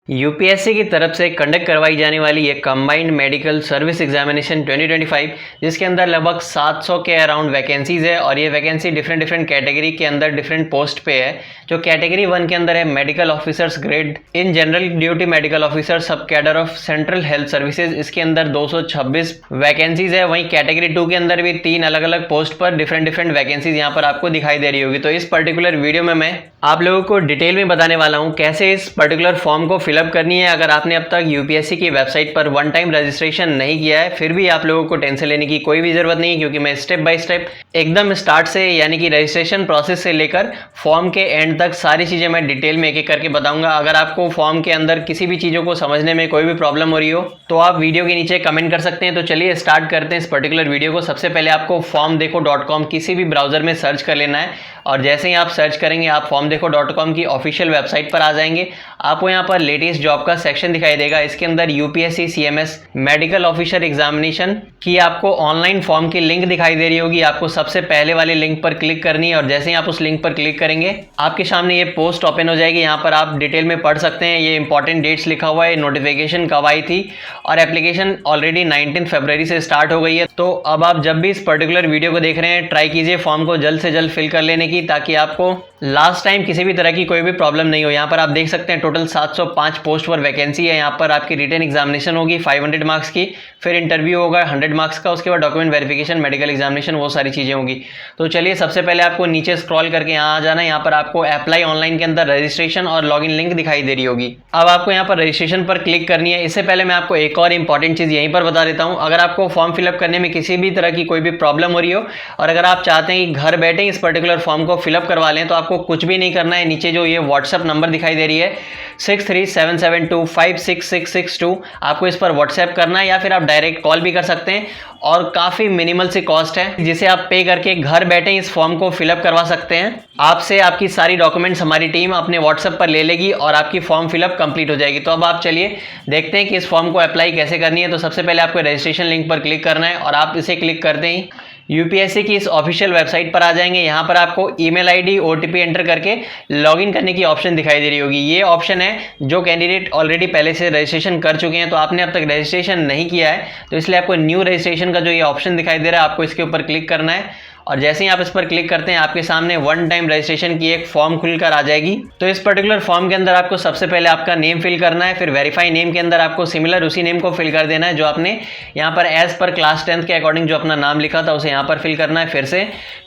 UPSC की तरफ से कंडक्ट करवाई जाने वाली ये कंबाइंड मेडिकल सर्विस एग्जामिनेशन 2025 जिसके अंदर लगभग 700 के अराउंड वैकेंसीज है और ये वैकेंसी डिफरेंट कैटेगरी के अंदर डिफरेंट पोस्ट पे है। जो कैटेगरी 1 के अंदर है medical officers grade in general duty medical officer sub cadre of central health services, इसके अंदर 226 वैकेंसीज है। वहीं कैटेगरी 2 के अंदर भी 3 अलग अलग पोस्ट पर डिफरेंट वैकेंसीज यहाँ पर आपको दिखाई दे रही होगी। तो इस पर्टिकुलर वीडियो में मैं आप लोगों को डिटेल में बताने वाला हूँ कैसे इस पर्टिकुलर फॉर्म को फिलअप करनी है। अगर आपने अब तक यूपीएससी की वेबसाइट पर वन टाइम रजिस्ट्रेशन नहीं किया है फिर भी आप लोगों को टेंशन लेने की कोई भी जरूरत नहीं है, क्योंकि मैं स्टेप बाय स्टेप एकदम स्टार्ट से यानी कि रजिस्ट्रेशन प्रोसेस से लेकर फॉर्म के एंड तक सारी चीजें मैं डिटेल में एक एक करके बताऊंगा। अगर आपको फॉर्म के अंदर किसी भी चीजों को समझने में कोई भी प्रॉब्लम हो रही हो तो आप वीडियो के नीचे कमेंट कर सकते हैं। तो चलिए स्टार्ट करते हैं इस पर्टिकुलर वीडियो को। सबसे पहले आपको formdekho.com किसी भी ब्राउजर में सर्च कर लेना है और जैसे ही आप सर्च करेंगे आप formdekho.com की ऑफिशियल वेबसाइट पर आ जाएंगे। आपको यहाँ पर लेटेस्ट जॉब का सेक्शन दिखाई देगा। इसके अंदर UPSC CMS medical officer examination की आपको ऑनलाइन फॉर्म की लिंक दिखाई दे रही होगी। आपको सबसे पहले वाले लिंक पर क्लिक करनी है और जैसे ही आप उस लिंक पर क्लिक करेंगे आपके सामने ये पोस्ट ओपन हो जाएगी। यहाँ पर आप डिटेल में पढ़ सकते हैं, ये इंपॉर्टेंट डेट्स लिखा हुआ है, नोटिफिकेशन कब आई थी और एप्लीकेशन ऑलरेडी 19 फरवरी से स्टार्ट हो गई है। तो अब आप जब भी इस पर्टिकुलर वीडियो को देख रहे हैं ट्राई कीजिए फॉर्म को जल्द से जल्द फिल कर लेने की, ताकि आपको लास्ट टाइम किसी भी तरह की कोई भी प्रॉब्लम नहीं हो। यहाँ पर आप देख सकते हैं टोटल 705 पोस्ट पर वैकेंसी है। यहाँ पर आपकी रिटन एग्जामिनेशन होगी 500 मार्क्स की, फिर इंटरव्यू होगा 100 मार्क्स का, उसके बाद डॉक्यूमेंट वेरिफिकेशन, मेडिकल एग्जामिनेशन, वो सारी चीज़ें होंगी। तो चलिए सबसे पहले आपको नीचे स्क्रॉल करके यहाँ आ जाना है। यहाँ पर आपको अप्लाई ऑनलाइन के अंदर रजिस्ट्रेशन और लॉगिन लिंक दिखाई दे रही होगी। अब आपको यहाँ पर रजिस्ट्रेशन पर क्लिक करनी है। इससे पहले मैं आपको एक और इंपॉर्टेंट चीज़ यहीं पर बता देता हूँ। अगर आपको फॉर्म फिलअप करने में किसी भी तरह की कोई भी प्रॉब्लम हो रही हो और अगर आप चाहते हैं कि घर बैठे इस पर्टिकुलर फॉर्म को फिलअप करवा लें तो आपको कुछ भी नहीं करना है। नीचे जो ये व्हाट्सएप नंबर दिखाई दे रही है 6377256662, आपको इस पर व्हाट्सएप करना है या फिर आप डायरेक्ट कॉल भी कर सकते हैं और काफ़ी मिनिमल सी कॉस्ट है जिसे आप पे करके घर बैठे इस फॉर्म को फिलअप करवा सकते हैं। आपसे आपकी सारी डॉक्यूमेंट्स हमारी टीम अपने व्हाट्सएप पर ले लेगी और आपकी फॉर्म फिलअप कंप्लीट हो जाएगी। तो अब आप चलिए देखते हैं कि इस फॉर्म को अप्लाई कैसे करनी है। तो सबसे पहले आपको रजिस्ट्रेशन लिंक पर क्लिक करना है और आप इसे क्लिक करते ही यूपीएससी की इस ऑफिशियल वेबसाइट पर आ जाएंगे। यहाँ पर आपको ईमेल आईडी ओटीपी एंटर करके लॉगिन करने की ऑप्शन दिखाई दे रही होगी। ये ऑप्शन है जो कैंडिडेट ऑलरेडी पहले से रजिस्ट्रेशन कर चुके हैं। तो आपने अब तक रजिस्ट्रेशन नहीं किया है तो इसलिए आपको न्यू रजिस्ट्रेशन का जो ये ऑप्शन दिखाई दे रहा है आपको इसके ऊपर क्लिक करना है और जैसे ही आप इस पर क्लिक करते हैं आपके सामने वन टाइम रजिस्ट्रेशन की एक फॉर्म खुलकर आ जाएगी। तो इस पर्टिकुलर फॉर्म के अंदर आपको सबसे पहले आपका नेम फिल करना है, फिर वेरीफाई नेम के अंदर आपको सिमिलर उसी नेम को फिल कर देना है जो आपने यहाँ पर एज पर क्लास 10th के अकॉर्डिंग जो अपना नाम लिखा था उसे यहाँ पर फिल करना है।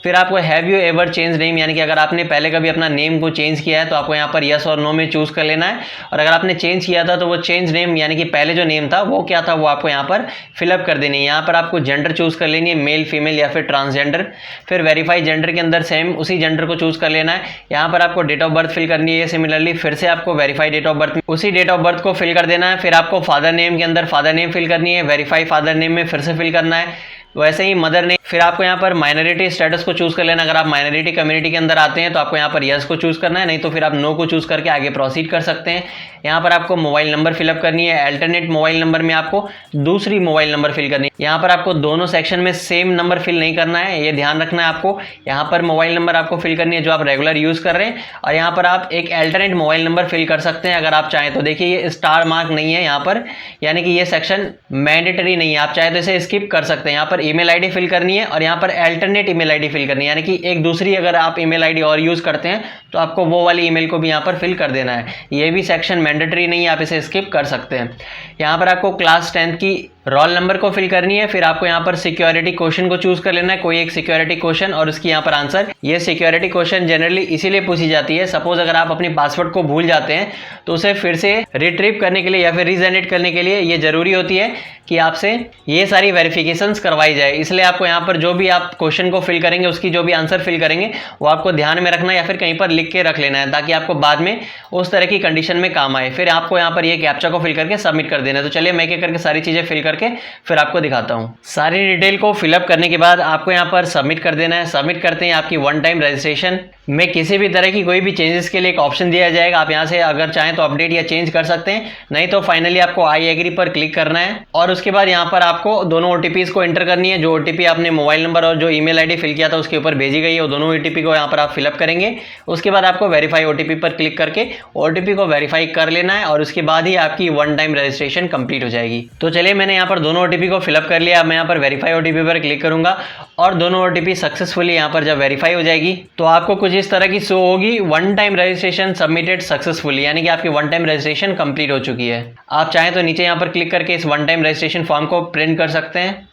फिर आपको have you ever change name, यानी कि अगर आपने पहले कभी अपना नेम को चेंज किया है तो आपको यहाँ पर यस और नो में चूज कर लेना है और अगर आपने चेंज किया था तो वो चेंज नेम यानी कि पहले जो नेम था वो क्या था वो आपको यहाँ पर फिलअप कर देनी है। यहाँ पर आपको जेंडर चूज कर लेनी है, मेल फीमेल या फिर ट्रांसजेंडर। फिर वेरीफाई जेंडर के अंदर सेम उसी जेंडर को चूज कर लेना है। यहाँ पर आपको डेट ऑफ बर्थ फिल करनी है। सिमिलरली फिर से आपको वेरीफाई डेट ऑफ बर्थ में उसी डेट ऑफ बर्थ को फिल कर देना है। फिर आपको फादर नेम के अंदर फादर नेम फिल करनी है, वेरीफाई फादर नेम में फिर से फिल करना है। वैसे ही मदर नेम, फिर आपको यहाँ पर माइनॉरिटी स्टेटस को चूज कर लेना। अगर आप माइनॉरिटी कम्युनिटी के अंदर आते हैं तो आपको यहाँ पर यस को चूज करना है, नहीं तो फिर आप नो को चूज करके आगे प्रोसीड कर सकते हैं। यहाँ पर आपको मोबाइल नंबर फिलअप करनी है। अल्टरनेट मोबाइल नंबर में आपको दूसरी मोबाइल नंबर फिल करनी है। यहाँ पर आपको दोनों सेक्शन में सेम नंबर फिल नहीं करना है, ये ध्यान रखना है आपको। यहाँ पर मोबाइल नंबर आपको फिल करनी है जो आप रेगुलर यूज कर रहे हैं और यहाँ पर आप एक अल्टरनेट मोबाइल नंबर फिल कर सकते हैं अगर आप चाहें तो। देखिए ये स्टार मार्क नहीं है यहाँ पर, यानी कि ये सेक्शन मैंडेटरी नहीं है, आप चाहे तो इसे स्किप कर सकते हैं। यहाँ पर ईमेल आईडी फिल करनी है और यहाँ पर अल्टरनेट ईमेल आईडी फिल करनी है, यानी कि एक दूसरी अगर आप ईमेल आईडी और यूज करते हैं तो आपको वो वाली ईमेल को भी यहाँ पर फिल कर देना है। ये भी सेक्शन मैंडेटरी नहीं है, आप इसे स्किप कर सकते हैं। यहाँ पर आपको क्लास 10th की रोल नंबर को फिल करनी है। फिर आपको यहाँ पर सिक्योरिटी क्वेश्चन को चूज कर लेना है, कोई एक सिक्योरिटी क्वेश्चन और उसकी यहाँ पर आंसर। ये सिक्योरिटी क्वेश्चन जनरली इसीलिए पूछी जाती है, सपोज अगर आप अपनी पासवर्ड को भूल जाते हैं तो उसे फिर से रिट्रीव करने के लिए या फिर रीजनरेट करने के लिए ये जरूरी होती है कि आपसे ये सारी वेरिफिकेशंस करवाई जाए। इसलिए आपको यहाँ पर जो भी आप क्वेश्चन को फिल करेंगे उसकी जो भी आंसर फिल करेंगे वो आपको ध्यान में रखना है या फिर कहीं पर लिख के रख लेना है ताकि आपको बाद में उस तरह की कंडीशन में काम आए। फिर आपको यहाँ पर ये कैप्चा को फिल करके सबमिट कर देना है। तो चलिए मैं क्या करके सारी चीजें फिल करके फिर आपको दिखाता हूँ। सारी डिटेल को फिलअप करने के बाद आपको यहाँ पर सबमिट कर देना है। सबमिट करते हैं आपकी वन टाइम रजिस्ट्रेशन में किसी भी तरह की कोई भी चेंजेस के लिए एक ऑप्शन दिया जाएगा। आप यहाँ से अगर चाहें तो अपडेट या चेंज कर सकते हैं, नहीं तो फाइनली आपको आई एग्री पर क्लिक करना है और उसके बाद यहाँ पर आपको दोनों ओटीपीज को एंटर करनी है। जो ओटीपी आपने मोबाइल नंबर और जो ईमेल आईडी फिल किया था उसके ऊपर भेजी गई है, वो दोनों ओटीपी को यहाँ पर आप फिलअप करेंगे। उसके बाद आपको वेरीफाई ओटीपी पर क्लिक करके ओटीपी को वेरीफाई कर लेना है और उसके बाद ही आपकी वन टाइम रजिस्ट्रेशन कंप्लीट हो जाएगी। तो चलिए मैंने यहाँ पर दोनों ओटीपी को फिलअप कर लिया। अब मैं यहाँ पर वेरीफाई ओटीपी पर क्लिक करूंगा और दोनों ओटीपी सक्सेसफुली यहाँ पर जब वेरीफाई हो जाएगी तो आपको कुछ इस तरह की शो होगी, one time registration submitted successfully, यानी कि आपकी वन टाइम रजिस्ट्रेशन कंप्लीट हो चुकी है। आप चाहें तो नीचे यहाँ पर क्लिक करके इस वन टाइम रजिस्ट्रेशन फॉर्म को प्रिंट कर सकते हैं।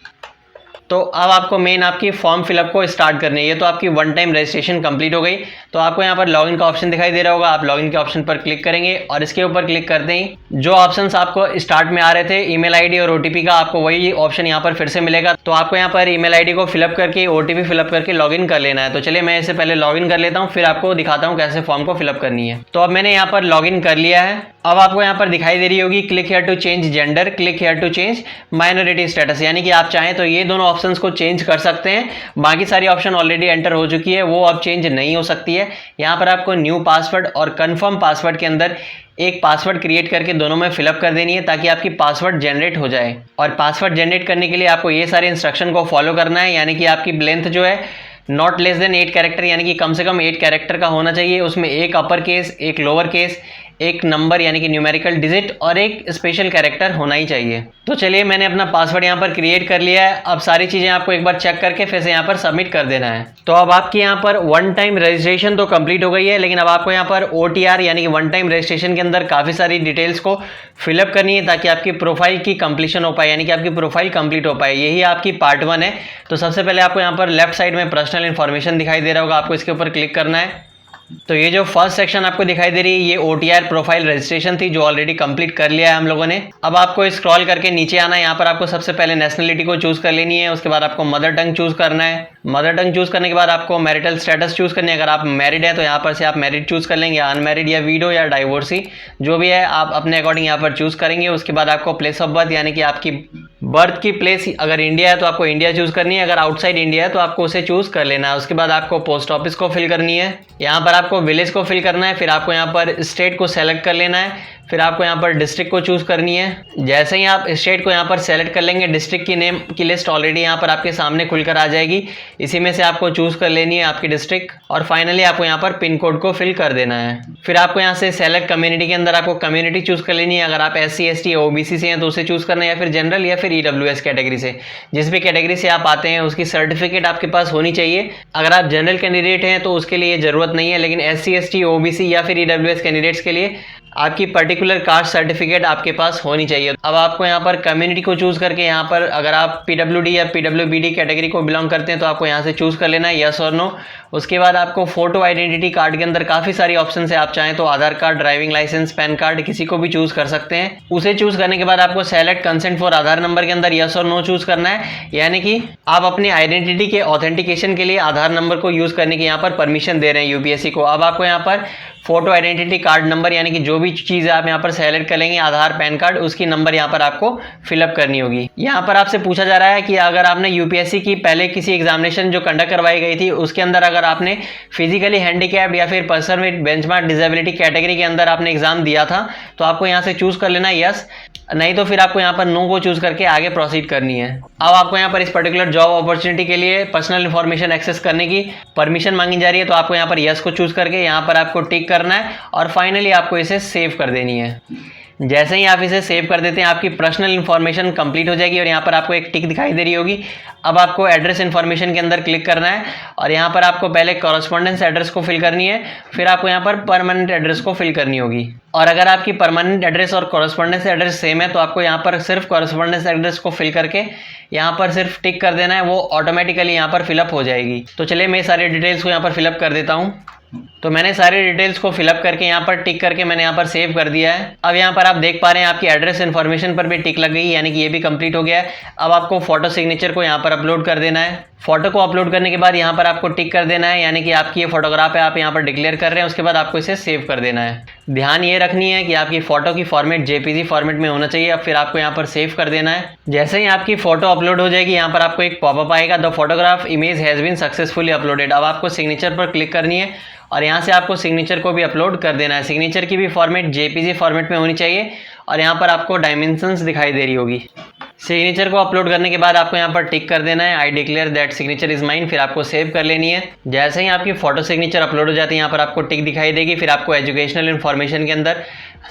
तो अब आपको मेन आपकी फॉर्म फिलअप को स्टार्ट करनी है। ये तो आपकी वन टाइम रजिस्ट्रेशन कंप्लीट हो गई। तो आपको यहाँ पर लॉगिन का ऑप्शन दिखाई दे रहा होगा, आप लॉगिन के ऑप्शन पर क्लिक करेंगे और इसके ऊपर क्लिक करते ही जो ऑप्शंस आपको स्टार्ट में आ रहे थे ईमेल आईडी और ओटीपी का, आपको वही ऑप्शन यहाँ पर फिर से मिलेगा। तो आपको यहाँ पर ईमेल आईडी को फिलअप करके ओटीपी फिलअप करके लॉगिन कर लेना है। तो चलिए मैं इससे पहले लॉगिन कर लेता हूँ, फिर आपको दिखाता हूँ कैसे फॉर्म को फिलअप करनी है। तो अब मैंने यहाँ पर लॉगिन कर लिया है। अब आपको यहाँ पर दिखाई दे रही होगी click here to change gender, click here to change minority status, यानी कि आप चाहें तो ये दोनों ऑप्शंस को चेंज कर सकते हैं। बाकी सारी ऑप्शन ऑलरेडी एंटर हो चुकी है, वो अब चेंज नहीं हो सकती है। यहाँ पर आपको न्यू पासवर्ड और कंफर्म पासवर्ड के अंदर एक पासवर्ड क्रिएट करके दोनों में फिलअप कर देनी है ताकि आपकी पासवर्ड जनरेट हो जाए। और पासवर्ड जनरेट करने के लिए आपको ये सारे इंस्ट्रक्शन को फॉलो करना है, यानी कि आपकी लेंथ जो है नॉट लेस देन 8 कैरेक्टर, यानी कि कम से कम 8 कैरेक्टर का होना चाहिए। उसमें एक अपर केस, एक लोअर केस, एक नंबर यानी कि न्यूमेरिकल डिजिट और एक स्पेशल कैरेक्टर होना ही चाहिए। तो चलिए मैंने अपना पासवर्ड यहाँ पर क्रिएट कर लिया है। अब सारी चीज़ें आपको एक बार चेक करके फिर से यहाँ पर सबमिट कर देना है। तो अब आपकी यहाँ पर वन टाइम रजिस्ट्रेशन तो कंप्लीट हो गई है, लेकिन अब आपको यहाँ पर OTR यानी कि वन टाइम रजिस्ट्रेशन के अंदर काफ़ी सारी डिटेल्स को फिलअप करनी है ताकि आपकी प्रोफाइल की कंप्लीशन हो पाए, यानी कि आपकी प्रोफाइल कंप्लीट हो पाए। यही आपकी पार्ट 1 है। तो सबसे पहले आपको यहाँ पर लेफ्ट साइड में पर्सनल इन्फॉर्मेशन दिखाई दे रहा होगा, आपको इसके ऊपर क्लिक करना है। तो ये जो फर्स्ट सेक्शन आपको दिखाई दे रही है ये OTR प्रोफाइल रजिस्ट्रेशन थी जो ऑलरेडी कंप्लीट कर लिया है हम लोगों ने। अब आपको स्क्रॉल करके नीचे आना है। यहाँ पर आपको सबसे पहले नेशनलिटी को चूज कर लेनी है, उसके बाद आपको मदर टंग चूज करना है। मदर टंग चूज करने के बाद आपको मैरिटल स्टेटस चूज करनी है। अगर आप मैरिड है तो यहाँ पर से आप मैरिड चूज कर लेंगे, अनमैरिड या विडो या डाइवोर्सी जो भी है आप अपने अकॉर्डिंग यहाँ पर चूज करेंगे। उसके बाद आपको प्लेस ऑफ बर्थ यानी कि आपकी बर्थ की प्लेस अगर इंडिया है तो आपको इंडिया चूज करनी है, अगर आउटसाइड इंडिया है तो आपको उसे चूज कर लेना है। उसके बाद आपको पोस्ट ऑफिस को फिल करनी है, यहाँ पर आपको विलेज को फिल करना है, फिर आपको यहाँ पर स्टेट को सेलेक्ट कर लेना है, फिर आपको यहाँ पर डिस्ट्रिक्ट को चूज करनी है। जैसे ही आप स्टेट को यहाँ पर सेलेक्ट कर लेंगे डिस्ट्रिक्ट की नेम की लिस्ट ऑलरेडी यहाँ पर आपके सामने खुलकर आ जाएगी, इसी में से आपको चूज कर लेनी है आपकी डिस्ट्रिक्ट और फाइनली आपको यहाँ पर पिन कोड को फिल कर देना है। फिर आपको यहाँ से सेलेक्ट कम्युनिटी के अंदर आपको कम्युनिटी चूज कर लेनी है। अगर आप SC ST OBC से हैं तो उसे चूज करना है, या फिर जनरल या फिर EWS कैटेगरी से, जिस भी कैटेगरी से आप आते हैं उसकी सर्टिफिकेट आपके पास होनी चाहिए। अगर आप जनरल कैंडिडेट हैं तो उसके लिए जरूरत नहीं है, लेकिन SC ST OBC या फिर EWS कैंडिडेट्स के लिए आपकी पर्टिकुलर कास्ट सर्टिफिकेट आपके पास होनी चाहिए। अब आपको यहाँ पर कम्युनिटी को चूज करके यहाँ पर अगर आप PWD या PWBD कैटेगरी को बिलोंग करते हैं तो आपको यहाँ से चूज कर लेना है यस और नो। उसके बाद आपको फोटो आइडेंटिटी कार्ड के अंदर काफ़ी सारी ऑप्शन है, आप चाहें तो Aadhaar card, driving licence, PAN card किसी को भी चूज कर सकते हैं। उसे चूज करने के बाद आपको select consent for Aadhaar number के अंदर यस और नो चूज करना है, यानी कि आप अपनी आइडेंटिटी के ऑथेंटिकेशन के लिए आधार नंबर को यूज करने की यहाँ पर परमिशन दे रहे हैं UPSC को। अब आपको यहाँ पर फोटो आइडेंटिटी कार्ड नंबर यानी कि जो भी चीज़ आप यहाँ पर सेलेक्ट कर लेंगे आधार, पैन कार्ड, उसकी नंबर यहाँ पर आपको फिलअप करनी होगी। यहाँ पर आपसे पूछा जा रहा है कि अगर आपने UPSC की पहले किसी एग्जामिनेशन जो कंडक्ट करवाई गई थी उसके अंदर अगर आपने फिजिकली हैंडीकैप्ड या फिर person with benchmark disability category के अंदर आपने एग्जाम दिया था तो आपको यहाँ से चूज कर लेना है यस, नहीं तो फिर आपको यहाँ पर नो को चूज करके आगे प्रोसीड करनी है। अब आपको यहाँ पर इस पर्टिकुलर जॉब अपॉर्चुनिटी के लिए पर्सनल इन्फॉर्मेशन एक्सेस करने की परमिशन मांगी जा रही है, तो आपको यहाँ पर यस को चूज करके यहाँ पर आपको टिक करना है और फाइनली आपको इसे सेव कर देनी है। जैसे ही आप इसे सेव कर देते हैं आपकी पर्सनल इन्फॉर्मेशन कंप्लीट हो जाएगी और यहाँ पर आपको एक टिक दिखाई दे रही होगी। अब आपको एड्रेस इन्फॉर्मेशन के अंदर क्लिक करना है और यहाँ पर आपको पहले कॉरेस्पॉन्डेंस एड्रेस को फिल करनी है, फिर आपको यहाँ पर परमानेंट एड्रेस को फिल करनी होगी। और अगर आपकी परमानेंट एड्रेस और कॉरेस्पॉन्डेंस एड्रेस सेम है तो आपको यहाँ पर सिर्फ कॉरेस्पॉन्डेंस एड्रेस को फिल करके यहाँ पर सिर्फ टिक कर देना है, वो ऑटोमेटिकली यहाँ पर फिलअप हो जाएगी। तो चलिए मैं सारी डिटेल्स को यहाँ पर फिलअप कर देता हूँ। तो मैंने सारी डिटेल्स को फिलअप करके यहाँ पर टिक करके मैंने यहाँ पर सेव कर दिया है। अब यहाँ पर आप देख पा रहे हैं आपकी एड्रेस इन्फॉर्मेशन पर भी टिक लग गई, यानी कि ये भी कंप्लीट हो गया है। अब आपको फोटो सिग्नेचर को यहाँ पर अपलोड कर देना है। फोटो को अपलोड करने के बाद यहाँ पर आपको टिक कर देना है, यानी कि आपकी ये फोटोग्राफ है आप यहाँ पर डिक्लेयर कर रहे हैं। उसके बाद आपको इसे सेव कर देना है। ध्यान ये रखनी है कि आपकी फ़ोटो की फॉर्मेट जेपीजी फॉर्मेट में होना चाहिए। अब फिर आपको यहाँ पर सेव कर देना है। जैसे ही आपकी फ़ोटो अपलोड हो जाएगी, यहाँ पर आपको एक पॉपअप आएगा, the photograph image has been successfully uploaded. अब आपको सिग्नेचर पर क्लिक करनी है और यहाँ से आपको सिग्नेचर को भी अपलोड कर देना है। सिग्नेचर की भी फॉर्मेट जेपीजी फॉर्मेट में होनी चाहिए और यहाँ पर आपको डायमेंशंस दिखाई दे रही होगी। सिग्नेचर को अपलोड करने के बाद आपको यहाँ पर टिक कर देना है, I declare that signature is mine. फिर आपको सेव कर लेनी है। जैसे ही आपकी फोटो सिग्नेचर अपलोड हो जाती है, यहाँ पर आपको टिक दिखाई देगी। फिर आपको एजुकेशनल इन्फॉर्मेशन के अंदर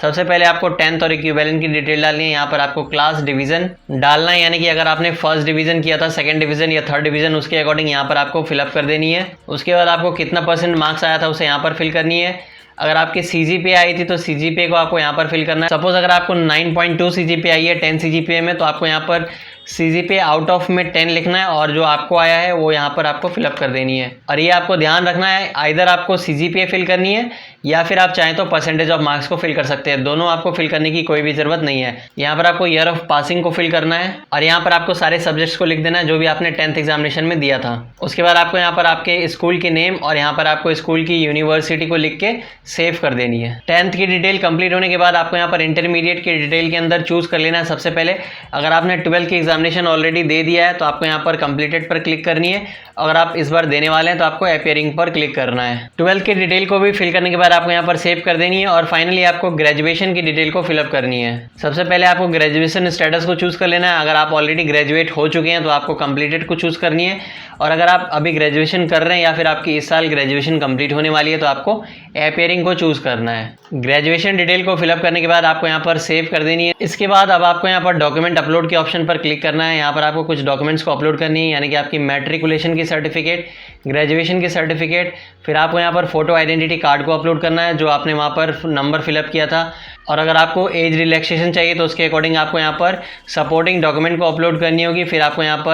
सबसे पहले आपको 10th और इक्विवेलेंट की डिटेल डालनी है। यहाँ पर आपको क्लास डिवीजन डालना है, यानी कि अगर आपने फर्स्ट डिवीजन किया था, सेकंड डिवीजन या थर्ड डिवीजन, उसके अकॉर्डिंग यहाँ पर आपको फिलअप कर देनी है। उसके बाद आपको कितना % मार्क्स आया था उसे यहाँ पर फिल करनी है। अगर आपकी CGPA आई थी तो CGPA को आपको यहाँ पर फिल करना है। सपोज अगर आपको 9.2 CGPA आई है 10 CGPA में, तो आपको यहाँ पर CGPA आउट ऑफ में 10 लिखना है और जो आपको आया है वो यहाँ पर आपको फिलअप कर देनी है। और ये आपको ध्यान रखना है, आइदर आपको CGPA फिल करनी है या फिर आप चाहें तो परसेंटेज ऑफ मार्क्स को फिल कर सकते हैं। दोनों आपको फिल करने की कोई भी ज़रूरत नहीं है। यहाँ पर आपको ईयर ऑफ पासिंग को फिल करना है और यहाँ पर आपको सारे सब्जेक्ट्स को लिख देना है जो भी आपने 10th एग्जामिनेशन में दिया था। उसके बाद आपको यहाँ पर आपके स्कूल की नेम और यहाँ पर आपको स्कूल की यूनिवर्सिटी को लिख के सेव कर देनी है। 10th की डिटेल कंप्लीट होने के बाद आपको यहाँ पर इंटरमीडिएट की डिटेल के अंदर चूज़ कर लेना है। सबसे पहले अगर आपने 12th की एग्जामिनेशन ऑलरेडी दे दिया है तो आपको यहाँ पर कंप्लीटेड पर क्लिक करनी है। अगर आप इस बार देने वाले हैं तो आपको अपीयरिंग पर क्लिक करना है। 12th की डिटेल को भी फिल करने के बाद आपको यहाँ पर सेव कर देनी है और फाइनली आपको ग्रेजुएशन की डिटेल को फिलअप करनी है। सबसे पहले आपको ग्रेजुएशन स्टेटस को चूज़ कर लेना है। अगर आप ऑलरेडी ग्रेजुएट हो चुके हैं तो आपको कंप्लीटेड को चूज़ करनी है और अगर आप अभी ग्रेजुएशन कर रहे हैं या फिर आपकी इस साल ग्रेजुएशन कंप्लीट होने वाली है तो आपको अपीयरिंग को चूज़ करना है। ग्रेजुएशन डिटेल को फिलअप करने के बाद आपको यहाँ पर सेव कर देनी है। इसके बाद अब आपको यहाँ पर डॉक्यूमेंट अपलोड के ऑप्शन पर क्लिक करना है। यहाँ पर आपको कुछ डॉक्यूमेंट्स को अपलोड करनी है, यानी कि आपकी मैट्रिकुलेशन की सर्टिफिकेट, ग्रेजुएशन की सर्टिफिकेट, फिर आपको यहाँ पर फोटो आइडेंटिटी कार्ड को अपलोड करना है जो आपने वहाँ पर नंबर फिलअप किया था। और अगर आपको एज रिलैक्सेशन चाहिए तो उसके अकॉर्डिंग आपको यहाँ पर सपोर्टिंग डॉक्यूमेंट को अपलोड करनी होगी। फिर आपको यहाँ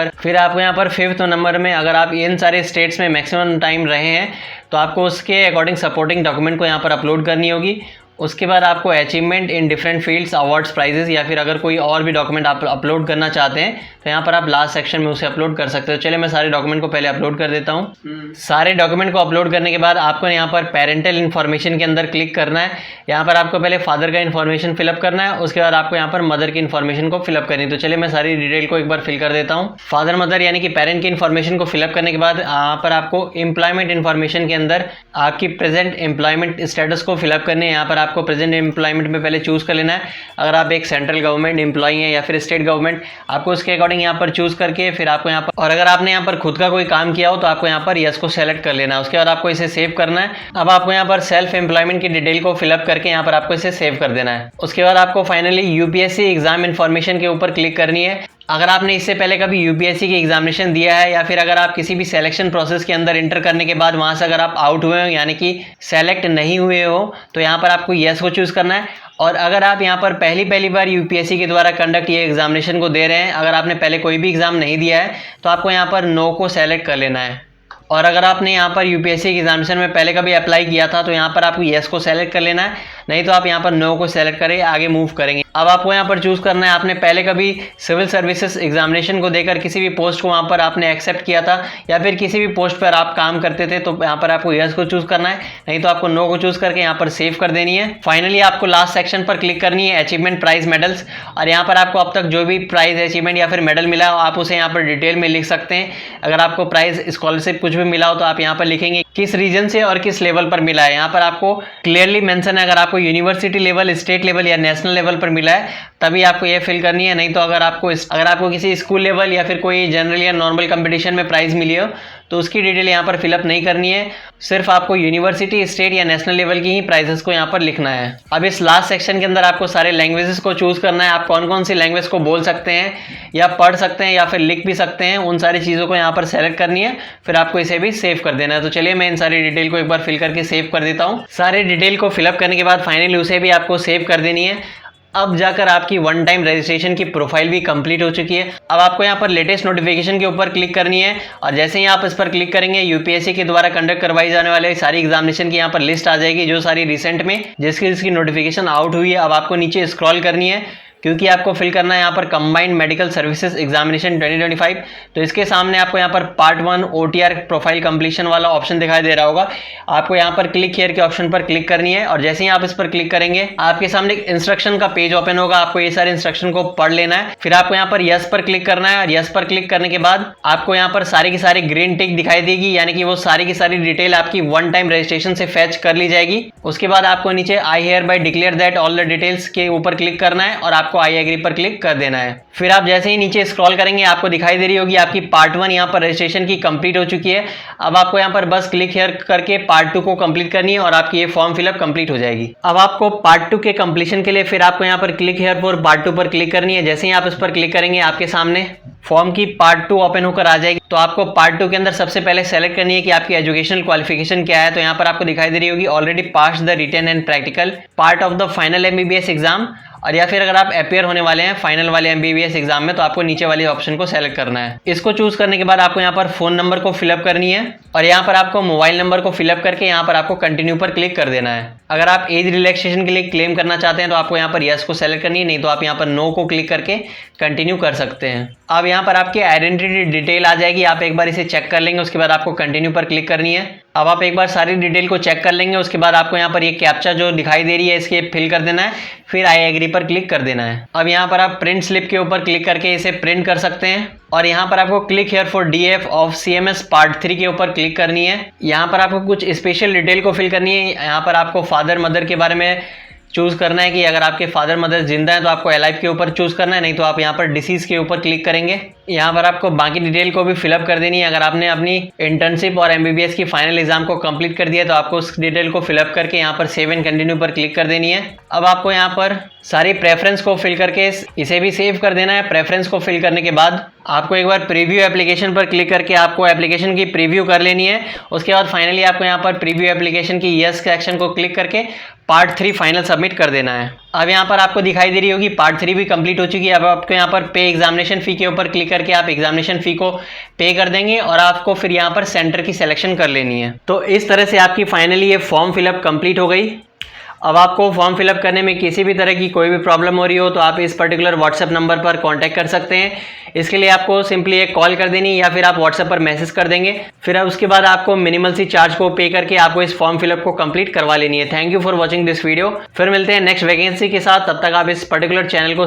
पर 5th नंबर में अगर आप इन सारे स्टेट्स में मैक्सिमम टाइम रहे हैं तो आपको उसके अकॉर्डिंग सपोर्टिंग डॉक्यूमेंट को यहाँ पर अपलोड करनी होगी। उसके बाद आपको achievement in different fields, awards, prizes या फिर अगर कोई और भी डॉक्यूमेंट आप अपलोड करना चाहते हैं तो यहाँ पर आप लास्ट सेक्शन में उसे अपलोड कर सकते हो। चलिए मैं सारे डॉक्यूमेंट को पहले अपलोड कर देता हूँ। सारे डॉक्यूमेंट को अपलोड करने के बाद आपको यहाँ पर पेरेंटल इन्फॉर्मेशन के अंदर क्लिक करना है। यहाँ पर आपको पहले फादर का इन्फॉर्मेशन फिलअप करना है, उसके बाद आपको यहाँ पर मदर की इन्फॉर्मेशन को फिलअप करनी है। तो चलिए मैं सारी डिटेल को एक बार फिल कर देता हूँ। फादर मदर यानी कि पेरेंट की इन्फॉर्मेशन को फिलअप करने के बाद यहाँ पर आपको एम्प्लॉयमेंट इन्फॉर्मेशन के अंदर आपकी प्रेजेंट एम्प्लॉयमेंट स्टेटस को फिलअप करने हैं। यहाँ पर आपको प्रेजेंट एम्प्लॉयमेंट में पहले चूज़ कर लेना है। अगर आप एक सेंट्रल गवर्नमेंट एम्प्लॉई हैं या फिर स्टेट गवर्नमेंट, आपको उसके अकॉर्डिंग यहाँ पर चूज़ करके फिर आपको यहाँ पर, और अगर आपने यहाँ पर खुद का कोई काम किया हो तो आपको यहाँ पर यस को सेलेक्ट कर लेना है। उसके बाद आपको इसे सेव करना है। अब आपको यहाँ पर सेल्फ एम्प्लॉयमेंट की डिटेल को फिलअप करके यहाँ पर आपको इसे सेव कर देना है। उसके बाद आपको फाइनली यूपीएससी एग्जाम इन्फॉर्मेशन के ऊपर क्लिक करनी है। अगर आपने इससे पहले कभी यूपीएससी की एग्जामिनेशन दिया है या फिर अगर आप किसी भी सिलेक्शन प्रोसेस के अंदर इंटर करने के बाद वहां से अगर आप आउट हुए हो यानी कि सेलेक्ट नहीं हुए हो तो यहाँ पर आपको यस को चूज़ करना है। और अगर आप यहाँ पर पहली बार यूपीएससी के द्वारा कंडक्ट ये एग्जामिनेशन को दे रहे हैं, अगर आपने पहले कोई भी एग्जाम नहीं दिया है तो आपको यहाँ पर नो को सेलेक्ट कर लेना है। और अगर आपने यहाँ पर यूपीएससी की एग्जामिनेशन में पहले कभी अप्लाई किया था तो यहाँ पर आपको येस को सेलेक्ट कर लेना है, नहीं तो आप यहाँ पर नो को सेलेक्ट करें आगे मूव करेंगे। अब आपको यहाँ पर चूज़ करना है, आपने पहले कभी सिविल सर्विसेज एग्जामिनेशन को देकर किसी भी पोस्ट को वहाँ पर आपने एक्सेप्ट किया था या फिर किसी भी पोस्ट पर आप काम करते थे तो यहाँ पर आपको येस को चूज़ करना है, नहीं तो आपको नो को चूज़ करके यहाँ पर सेव कर देनी है। फाइनली आपको लास्ट सेक्शन पर क्लिक करनी है, अचीवमेंट प्राइज मेडल्स, और यहाँ पर आपको अब तक जो भी प्राइज अचीवमेंट या फिर मेडल मिला हो आप उसे यहाँ पर डिटेल में लिख सकते हैं। अगर आपको प्राइज स्कॉलरशिप कुछ भी मिला हो तो आप यहाँ पर लिखेंगे किस रीजन से और किस लेवल पर मिला है। यहाँ पर आपको क्लियरली मेंशन है, अगर आपको यूनिवर्सिटी लेवल, स्टेट लेवल या नेशनल लेवल पर मिला है तभी आपको ये फिल करनी है, नहीं तो अगर आपको किसी स्कूल लेवल या फिर कोई जनरल या नॉर्मल कंपटीशन में प्राइज मिली हो तो उसकी डिटेल यहाँ पर फिलअप नहीं करनी है, सिर्फ आपको यूनिवर्सिटी, स्टेट या नेशनल लेवल की ही प्राइजेस को यहाँ पर लिखना है। अब इस लास्ट सेक्शन के अंदर आपको सारे लैंग्वेजेस को चूज करना है, आप कौन कौन सी लैंग्वेज को बोल सकते हैं या पढ़ सकते हैं या फिर लिख भी सकते हैं, उन सारी चीज़ों को यहाँ पर सेलेक्ट करनी है, फिर आपको इसे भी सेव कर देना है। तो चलिए मैं इन सारी डिटेल को एक बार फिल करके सेव कर देता हूँ। सारे डिटेल को फिलअप करने के बाद फाइनली उसे भी आपको सेव कर देनी है। अब जाकर आपकी वन टाइम रजिस्ट्रेशन की प्रोफाइल भी कंप्लीट हो चुकी है। अब आपको यहाँ पर लेटेस्ट नोटिफिकेशन के ऊपर क्लिक करनी है और जैसे ही आप इस पर क्लिक करेंगे यूपीएससी के द्वारा कंडक्ट करवाई जाने वाले सारी एग्जामिनेशन की यहाँ पर लिस्ट आ जाएगी, जो सारी रिसेंट में जिसकी नोटिफिकेशन आउट हुई है। अब आपको नीचे स्क्रॉल करनी है, क्योंकि आपको फिल करना है यहाँ पर कंबाइंड मेडिकल सर्विसेज एग्जामिनेशन 2025। तो इसके सामने आपको यहाँ पर पार्ट 1 OTR प्रोफाइल कंप्लीशन वाला ऑप्शन दिखाई दे रहा होगा। आपको यहाँ पर क्लिक हियर के ऑप्शन पर क्लिक करनी है और जैसे ही आप इस पर क्लिक करेंगे आपके सामने इंस्ट्रक्शन का पेज ओपन होगा। आपको ये सारे इंस्ट्रक्शन को पढ़ लेना है, फिर आपको यहाँ पर यस पर क्लिक करना है और यस पर क्लिक करने के बाद आपको यहाँ पर सारी की सारी ग्रीन टिक दिखाई देगी, यानी कि वो सारी की सारी डिटेल आपकी वन टाइम रजिस्ट्रेशन से फैच कर ली जाएगी। उसके बाद आपको नीचे I hear bye declare that all the details के ऊपर क्लिक करना है और आपको आई एग्री पर क्लिक कर देना है। फिर आप जैसे ही नीचे स्क्रॉल करेंगे आपको दिखाई दे रही होगी आपकी पार्ट 1 यहाँ पर रजिस्ट्रेशन की कंप्लीट हो चुकी है। अब आपको यहाँ पर बस क्लिक हियर करके पार्ट 2 को कंप्लीट करनी है और आपकी ये फॉर्म फिलअप कंप्लीट हो जाएगी। अब आपको पार्ट 2 के कंप्लीशन के लिए फिर आपको यहाँ पर क्लिक हियर फॉर पार्ट 2 पर क्लिक करनी है। जैसे ही आप इस पर क्लिक करेंगे आपके सामने फॉर्म की पार्ट 2 ओपन होकर आ जाएगी। तो आपको पार्ट 2 के अंदर सबसे पहले सेलेक्ट करनी है कि आपकी एजुकेशनल क्वालिफिकेशन क्या है। तो यहाँ पर आपको दिखाई दे रही होगी already pass the written and practical part of the final MBBS exam, और या फिर अगर आप अपियर होने वाले हैं फाइनल वाले MBBS एग्जाम में तो आपको नीचे वाले ऑप्शन को सेलेक्ट करना है। इसको चूज करने के बाद आपको यहाँ पर फोन नंबर को फिलअप करनी है और यहाँ पर आपको मोबाइल नंबर को फिलअप करके यहाँ पर आपको कंटिन्यू पर क्लिक कर देना है। अगर आप एज रिलैक्सेशन के लिए क्लेम करना चाहते हैं तो आपको यहाँ पर यस को सेलेक्ट करनी है, नहीं तो आप यहाँ पर नो को क्लिक करके कंटिन्यू कर सकते हैं। अब यहाँ पर आपकी आइडेंटिटी डिटेल आ जाएगी, आप एक बार इसे चेक कर लेंगे, उसके बाद आपको कंटिन्यू पर क्लिक करनी है। अब आप एक बार सारी डिटेल को चेक कर लेंगे, उसके बाद आपको यहाँ पर ये कैप्चा जो दिखाई दे रही है इसके फिल कर देना है, फिर आई एग्री पर क्लिक कर देना है। अब यहाँ पर आप प्रिंट स्लिप के ऊपर क्लिक करके इसे प्रिंट कर सकते हैं और यहाँ पर आपको click here for DF of CMS part 3 के ऊपर क्लिक करनी है। यहाँ पर आपको कुछ स्पेशल डिटेल को फिल करनी है। यहाँ पर आपको फादर मदर के बारे में चूज करना है कि अगर आपके फादर मदर जिंदा है तो आपको अलाइव के ऊपर चूज करना है, नहीं तो आप यहाँ पर डिसीज के ऊपर क्लिक करेंगे। यहाँ पर आपको बाकी डिटेल को भी फिलअप कर देनी है। अगर आपने अपनी इंटर्नशिप और MBBS की फाइनल एग्जाम को कंप्लीट कर दिया तो आपको उस डिटेल को फिलअप करके यहाँ पर सेव एंड कंटिन्यू पर क्लिक कर देनी है। अब आपको यहाँ पर सारी प्रेफरेंस को फिल करके इसे भी सेव कर देना है। प्रेफरेंस को फिल करने के बाद आपको एक बार प्रीव्यू एप्लीकेशन पर क्लिक करके आपको एप्लीकेशन की प्रीव्यू कर लेनी है। उसके बाद फाइनली आपको यहाँ पर प्रीव्यू एप्लीकेशन की यस के एक्शन को क्लिक करके पार्ट 3 फाइनल सबमिट कर देना है। अब यहाँ पर आपको दिखाई दे रही होगी पार्ट 3 भी कंप्लीट हो चुकी है। अब आपको यहाँ पर पे एग्जामिनेशन फी के ऊपर क्लिक करके आप एग्जामिनेशन फी को पे कर देंगे और आपको फिर यहाँ पर सेंटर की सिलेक्शन कर लेनी है। तो इस तरह से आपकी फाइनली ये फॉर्म फिलअप कंप्लीट हो गई। अब आपको फॉर्म फिलअप करने में किसी भी तरह की कोई भी प्रॉब्लम हो रही हो तो आप इस पर्टिकुलर व्हाट्सएप नंबर पर कांटेक्ट कर सकते हैं। इसके लिए आपको सिंपली एक कॉल कर देनी या फिर आप व्हाट्सएप पर मैसेज कर देंगे, फिर उसके बाद आपको मिनिमल सी चार्ज को पे करके आपको इस फॉर्म फिलअप को कंप्लीट करवा लेनी है। Thank you for watching this video. फिर मिलते हैं नेक्स्ट वैकेंसी के साथ, तब तक आप इस पर्टिकुलर चैनल को